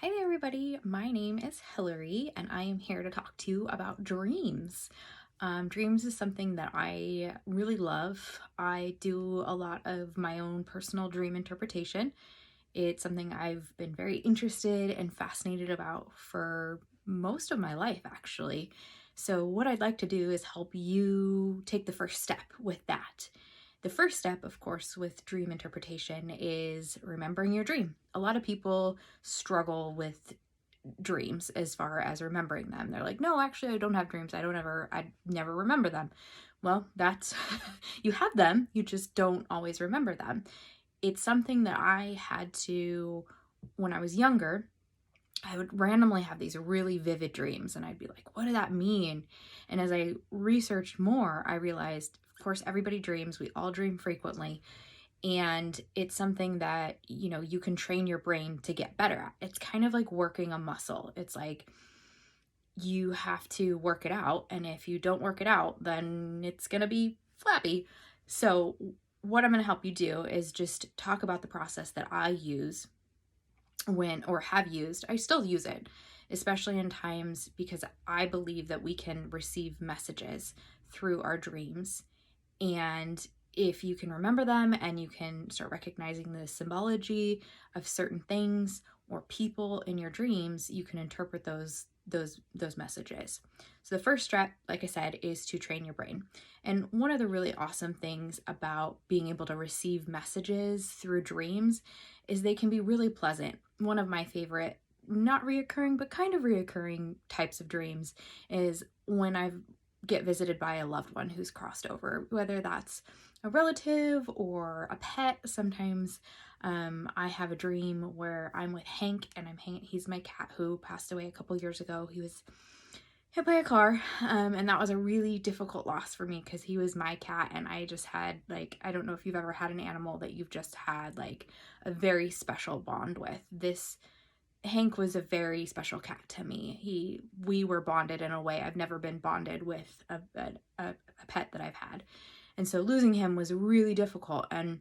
Hi there, everybody. My name is Hillary, and I am here to talk to you about dreams. Dreams is something that I really love. I do a lot of my own personal dream interpretation. It's something I've been very interested and fascinated about for most of my life, actually. So, what I'd like to do is help you take the first step with that. The first step, of course, with dream interpretation is remembering your dream. A lot of people struggle with dreams as far as remembering them. They're like, no, actually, I don't have dreams. I never remember them. Well, that's, you have them, you just don't always remember them. It's something that I had to, when I was younger, I would randomly have these really vivid dreams and I'd be like, what did that mean? And as I researched more, I realized, of course, everybody dreams. We all dream frequently. And it's something that, you can train your brain to get better at. It's kind of like working a muscle. It's like you have to work it out. And if you don't work it out, then it's going to be flappy. So, what I'm going to help you do is just talk about the process that I use have used. I still use it, especially in times because I believe that we can receive messages through our dreams. And if you can remember them and you can start recognizing the symbology of certain things or people in your dreams, you can interpret those messages. So the first step, like I said, is to train your brain. And one of the really awesome things about being able to receive messages through dreams is they can be really pleasant. One of my favorite, not reoccurring, but kind of reoccurring types of dreams is when I get visited by a loved one who's crossed over, whether that's a relative or a pet. Sometimes I have a dream where I'm with Hank, and he's my cat who passed away a couple years ago. He was hit by a car, and that was a really difficult loss for me because he was my cat, and I just had, like, I don't know if you've ever had an animal that you've just had like a very special bond with. Hank was a very special cat to me. We were bonded in a way I've never been bonded with a pet that I've had. And so losing him was really difficult. And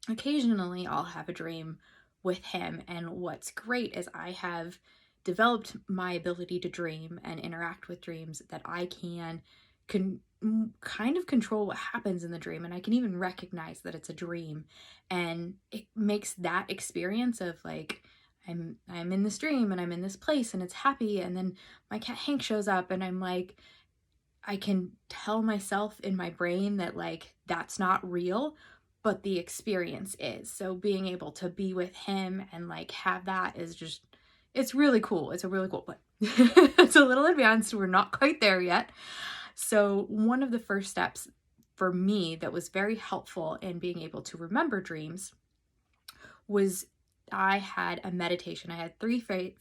occasionally I'll have a dream with him. And what's great is I have developed my ability to dream and interact with dreams that I can kind of control what happens in the dream, and I can even recognize that it's a dream, and it makes that experience of like I'm in this dream and I'm in this place and it's happy, and then my cat Hank shows up and I'm like, I can tell myself in my brain that like that's not real, but the experience is. So being able to be with him and like have that is just, it's really cool. It's a really cool, but it's a little advanced. We're not quite there yet. So one of the first steps for me that was very helpful in being able to remember dreams was I had a meditation. I had three phrases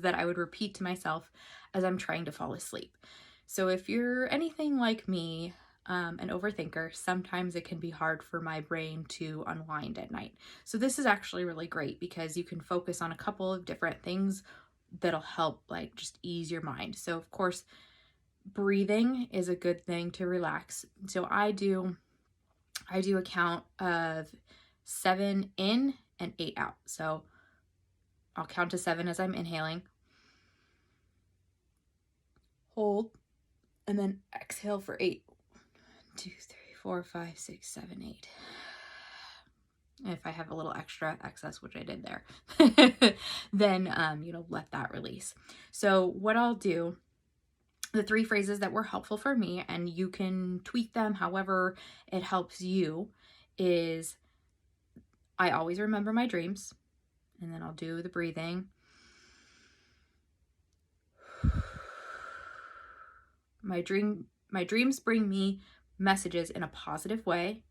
that I would repeat to myself as I'm trying to fall asleep. So if you're anything like me, an overthinker, sometimes it can be hard for my brain to unwind at night. So this is actually really great because you can focus on a couple of different things that'll help like just ease your mind. So of course, breathing is a good thing to relax. So I do a count of 7 in and 8 out. So I'll count to 7 as I'm inhaling, hold, and then exhale for 8. 1, 2, 3, 4, 5, 6, 7, 8. If I have a little extra excess, which I did there, then, let that release. So what I'll do, the 3 phrases that were helpful for me, and you can tweak them however it helps you, is I always remember my dreams, and then I'll do the breathing. My dreams bring me messages in a positive way.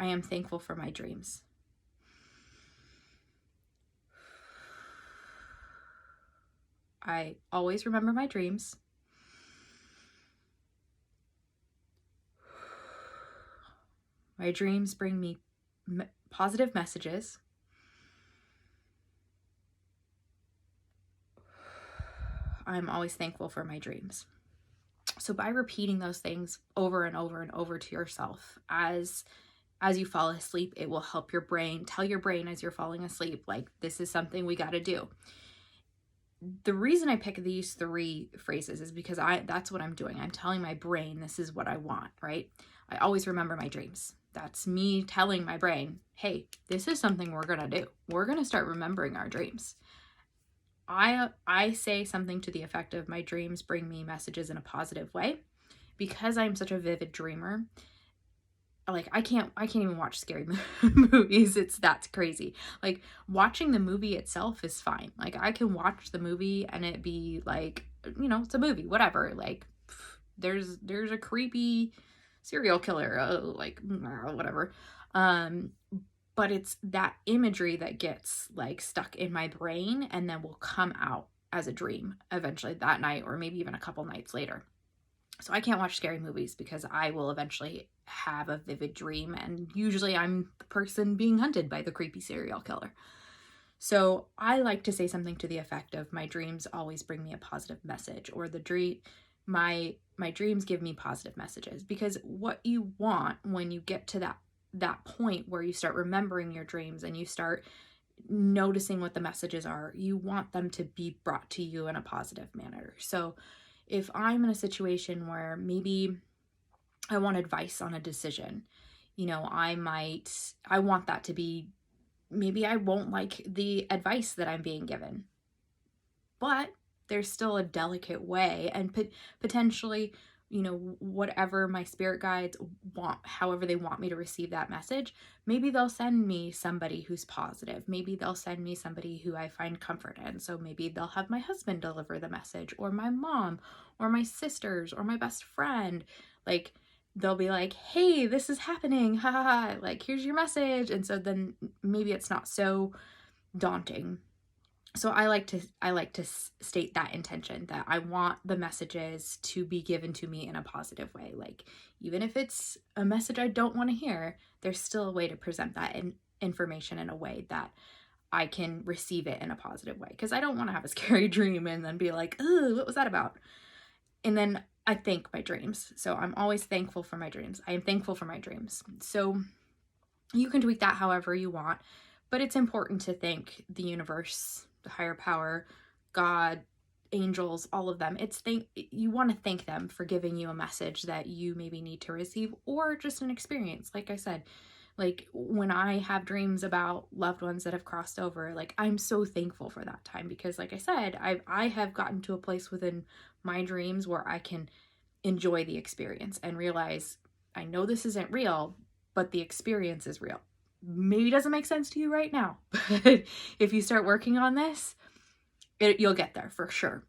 I am thankful for my dreams. I always remember my dreams. My dreams bring me positive messages. I'm always thankful for my dreams. So by repeating those things over and over and over to yourself as as you fall asleep, it will help your brain, tell your brain as you're falling asleep, like, this is something we got to do. The reason I pick these 3 phrases is because that's what I'm doing. I'm telling my brain this is what I want, right? I always remember my dreams. That's me telling my brain, hey, this is something we're going to do. We're going to start remembering our dreams. I say something to the effect of, my dreams bring me messages in a positive way. Because I'm such a vivid dreamer, like, I can't even watch scary movies. That's crazy. Like, watching the movie itself is fine. Like, I can watch the movie and it be like, it's a movie, whatever. Like, there's a creepy serial killer, like, whatever. But it's that imagery that gets like stuck in my brain and then will come out as a dream eventually that night, or maybe even a couple nights later. So I can't watch scary movies because I will eventually have a vivid dream, and usually I'm the person being hunted by the creepy serial killer. So I like to say something to the effect of, my dreams always bring me a positive message, or my dreams give me positive messages. Because what you want when you get to that point where you start remembering your dreams and you start noticing what the messages are, you want them to be brought to you in a positive manner. So if I'm in a situation where maybe I want advice on a decision, I want that to be, maybe I won't like the advice that I'm being given, but there's still a delicate way, and potentially, whatever my spirit guides want, however they want me to receive that message, maybe they'll send me somebody who's positive. Maybe they'll send me somebody who I find comfort in. So maybe they'll have my husband deliver the message, or my mom, or my sisters, or my best friend. Like, they'll be like, hey, this is happening, ha ha ha, like, here's your message. And so then maybe it's not so daunting. So I like to state that intention, that I want the messages to be given to me in a positive way. Like, even if it's a message I don't want to hear, there's still a way to present that information in a way that I can receive it in a positive way. Because I don't want to have a scary dream and then be like, oh, what was that about? And then I thank my dreams. So I'm always thankful for my dreams. I am thankful for my dreams. So you can tweak that however you want, but it's important to thank the universe, the higher power, God, angels, all of them. You want to thank them for giving you a message that you maybe need to receive, or just an experience. Like I said, like, when I have dreams about loved ones that have crossed over, like, I'm so thankful for that time, because like I said, I have gotten to a place within my dreams where I can enjoy the experience and realize, I know this isn't real, but the experience is real. Maybe it doesn't make sense to you right now, but if you start working on this, you'll get there for sure.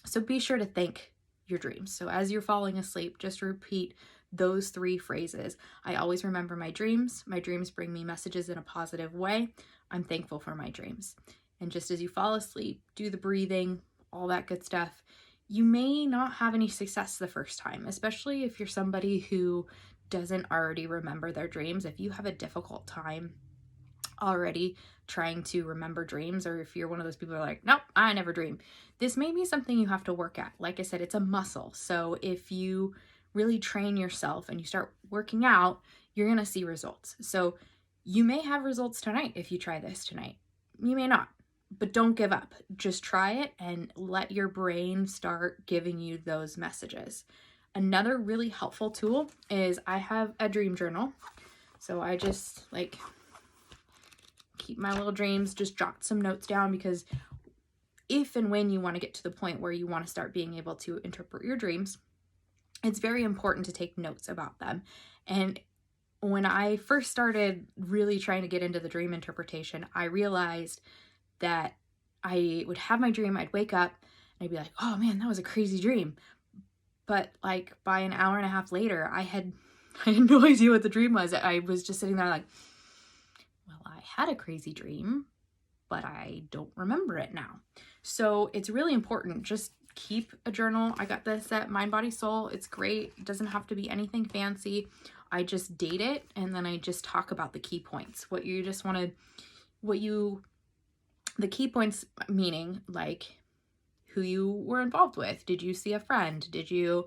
So be sure to thank your dreams. So as you're falling asleep, just repeat those 3 phrases. I always remember my dreams. My dreams bring me messages in a positive way. I'm thankful for my dreams. And just as you fall asleep, do the breathing, all that good stuff. You may not have any success the first time, especially if you're somebody who doesn't already remember their dreams. If you have a difficult time already trying to remember dreams, or if you're one of those people who are like, nope, I never dream, this may be something you have to work at. Like I said, it's a muscle. So if you really train yourself and you start working out, you're going to see results. So you may have results tonight if you try this tonight. You may not, but don't give up. Just try it and let your brain start giving you those messages. Another really helpful tool is, I have a dream journal. So I just like keep my little dreams, just jot some notes down, because if and when you want to get to the point where you want to start being able to interpret your dreams, it's very important to take notes about them. And when I first started really trying to get into the dream interpretation, I realized that I would have my dream, I'd wake up and I'd be like, oh man, that was a crazy dream. But like by an hour and a half later, I had no idea what the dream was. I was just sitting there like, well, I had a crazy dream, but I don't remember it now. So it's really important. Just keep a journal. I got this at Mind Body Soul. It's great. It doesn't have to be anything fancy. I just date it, and then I just talk about the key points. The key points, meaning like who you were involved with. Did you see a friend? Did you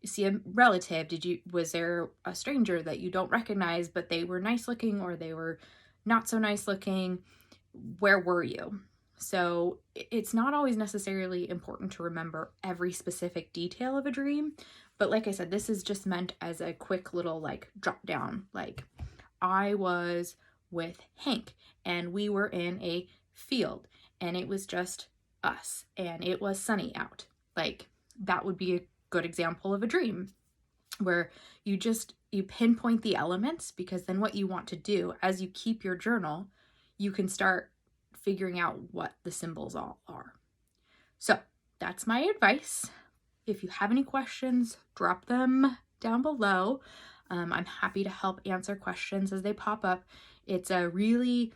see a relative? Was there a stranger that you don't recognize, but they were nice looking or they were not so nice looking? Where were you? So it's not always necessarily important to remember every specific detail of a dream. But like I said, this is just meant as a quick little like drop down. Like, I was with Hank and we were in a field and it was just us and it was sunny out. Like, that would be a good example of a dream where you pinpoint the elements, because then what you want to do as you keep your journal, you can start figuring out what the symbols all are. So that's my advice. If you have any questions, drop them down below. I'm happy to help answer questions as they pop up. It's a really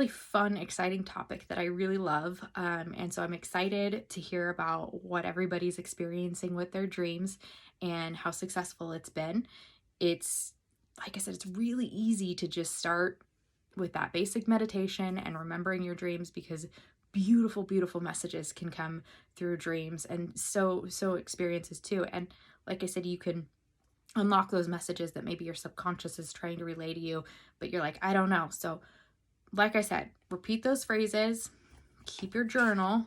fun, exciting topic that I really love. And so I'm excited to hear about what everybody's experiencing with their dreams and how successful it's been. It's, like I said, it's really easy to just start with that basic meditation and remembering your dreams, because beautiful, beautiful messages can come through dreams, and so experiences too. And like I said, you can unlock those messages that maybe your subconscious is trying to relay to you, but you're like, I don't know. So like I said, repeat those phrases, keep your journal,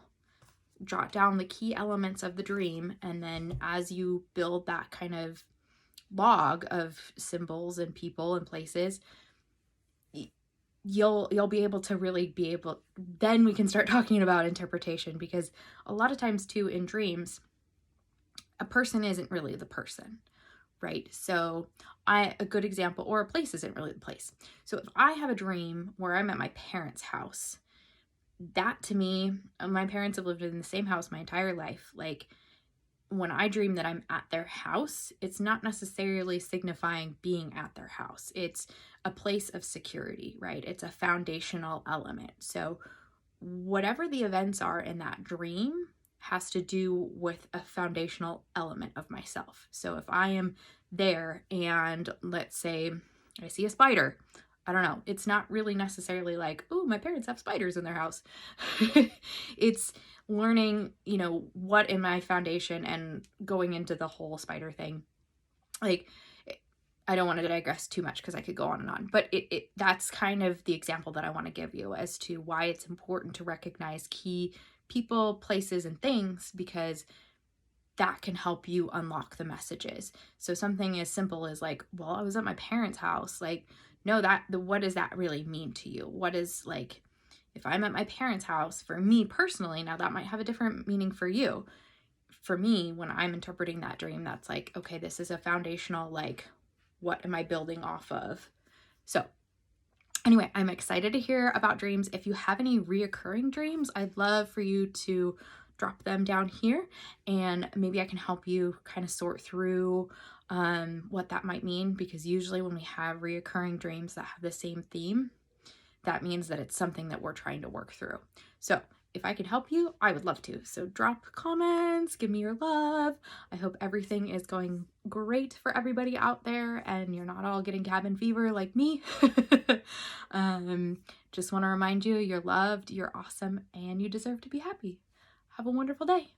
jot down the key elements of the dream, and then as you build that kind of log of symbols and people and places, you'll be able to really then we can start talking about interpretation, because a lot of times too in dreams, a person isn't really the person, right? So a good example, or a place isn't really the place. So if I have a dream where I'm at my parents' house, that to me, my parents have lived in the same house my entire life. Like, when I dream that I'm at their house, it's not necessarily signifying being at their house. It's a place of security, right? It's a foundational element. So whatever the events are in that dream has to do with a foundational element of myself. So if I am there and let's say I see a spider, I don't know, it's not really necessarily like, oh, my parents have spiders in their house. It's learning, what in my foundation and going into the whole spider thing. Like, I don't want to digress too much because I could go on and on, but that's kind of the example that I want to give you as to why it's important to recognize key people, places, and things, because that can help you unlock the messages. So something as simple as like, well, I was at my parents' house. Like, no, what does that really mean to you? What is, like, if I'm at my parents' house, for me personally, now that might have a different meaning for you. For me, when I'm interpreting that dream, that's like, okay, this is a foundational, like, what am I building off of? So anyway, I'm excited to hear about dreams. If you have any reoccurring dreams, I'd love for you to drop them down here, and maybe I can help you kind of sort through what that might mean, because usually when we have reoccurring dreams that have the same theme, that means that it's something that we're trying to work through. So if I can help you, I would love to. So drop comments, give me your love. I hope everything is going great for everybody out there and you're not all getting cabin fever like me. Just want to remind you, you're loved, you're awesome, and you deserve to be happy. Have a wonderful day.